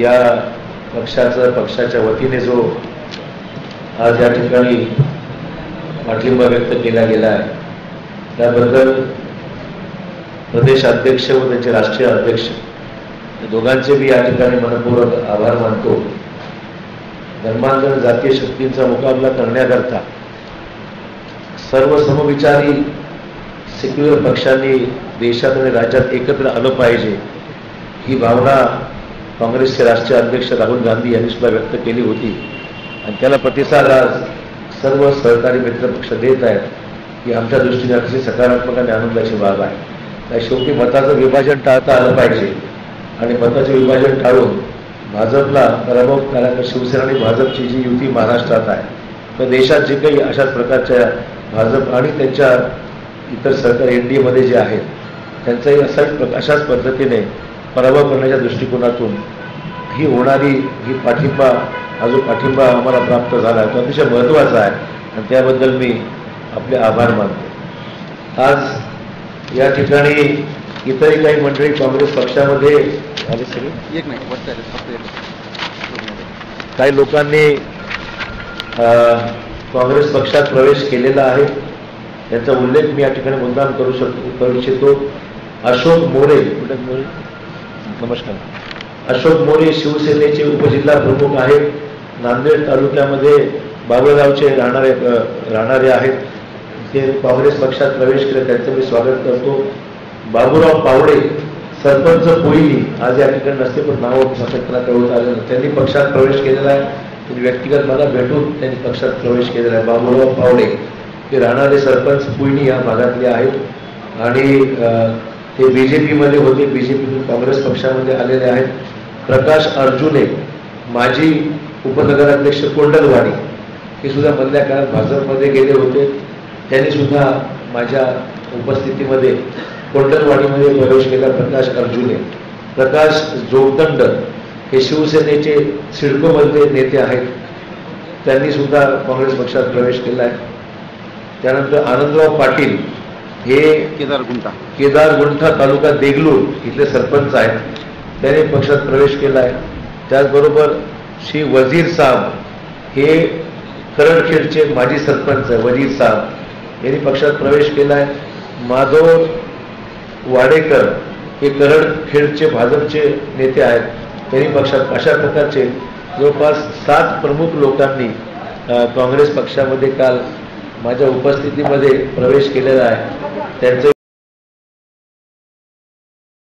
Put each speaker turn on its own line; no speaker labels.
या पक्षाच्या वतीने जो आज या ठिकाणी पाठिंबा व्यक्त केला गेला आहे त्याबद्दल प्रदेश अध्यक्ष व त्यांचे राष्ट्रीय अध्यक्ष दोघांचे मी या ठिकाणी मनपूर्वक आभार मानतो। धर्मांतर जातीय शक्तींचा मुकाबला करण्याकरता सर्व समविचारी सेक्युलर पक्षांनी देशात आणि राज्यात एकत्र आलं पाहिजे ही भावना काँग्रेसचे राष्ट्रीय अध्यक्ष राहुल गांधी यांनी सुद्धा व्यक्त केली होती आणि त्याला प्रतिसाद आज सर्व सहकारी मित्रपक्ष देत आहेत ही आमच्या दृष्टीने अतिशय सकारात्मक आणि आनंदाची बाब आहे। त्या शेवटी मताचं विभाजन टाळता आलं पाहिजे आणि मताचे विभाजन टाळून भाजपला पराभव करायला शिवसेना आणि भाजपची जी युती महाराष्ट्रात आहे तर देशात जे काही अशाच प्रकारच्या भाजप आणि त्यांच्या इतर सरकार एनडीएमध्ये जे आहेत त्यांचाही अशाच पद्धतीने पराभव करण्याच्या दृष्टिकोनातून ही होणारी पाठिंबा हा जो पाठिंबा आम्हाला प्राप्त झाला तो अतिशय महत्त्वाचा आहे आणि त्याबद्दल मी आपले आभार मानतो। आज या ठिकाणी इतरही काही मंडळी काँग्रेस पक्षामध्ये आले सगळे काही लोकांनी काँग्रेस पक्षात प्रवेश केलेला आहे याचा उल्लेख मी या ठिकाणी मुद्दाम करू इच्छितो। अशोक मोरे, नमस्कार। अशोक मोरे शिवसेनेचे उपजिल्हा प्रमुख आहेत, नांदेड तालुक्यामध्ये बाबळगावचे राहणारे आहेत, ते काँग्रेस पक्षात प्रवेश केले त्यांचं मी स्वागत करतो। बाबूराव पावडे सरपंच पोईली आज या ठिकाणी नसते पण नाव त्यांना कळवत आलं त्यांनी पक्षात प्रवेश केलेला आहे, त्यांनी व्यक्तिगत मला भेटून त्यांनी पक्षात प्रवेश केलेला आहे। बाबूराव पावडे ते राहणारे सरपंच पुईनी या भागातले आहेत आणि ते बीजेपीमध्ये होते, बीजेपीतून काँग्रेस पक्षामध्ये आलेले आहेत। प्रकाश अर्जुने माजी उपनगराध्यक्ष कोंडलवाडी हे सुद्धा मधल्या काळात भाजपमध्ये गेले होते, त्यांनी सुद्धा माझ्या उपस्थितीमध्ये कोंडलवाडीमध्ये प्रवेश केला। प्रकाश अर्जुने। प्रकाश जोगदंड हे शिवसेनेचे सिडकोमधले नेते आहेत, त्यांनी सुद्धा काँग्रेस पक्षात प्रवेश केला आहे। त्यानंतर आनंदराव पाटील हे केदारगुंठा तालुका देगलूर इथले सरपंच आहेत, त्यांनी पक्षात प्रवेश केला आहे। त्याचबरोबर श्री वजीर साहब हे करडखेडचे माजी सरपंच वजीर साहब यांनी पक्षात प्रवेश केला आहे। माधव वाडेकर हे करडखेडचे भाजपचे नेते आहेत, त्यांनी पक्षात अशा प्रकारचे जवळपास 7 प्रमुख लोकांनी काँग्रेस पक्षामध्ये काल माझ्या उपस्थितीमध्ये प्रवेश केलेला आहे। त्यांचे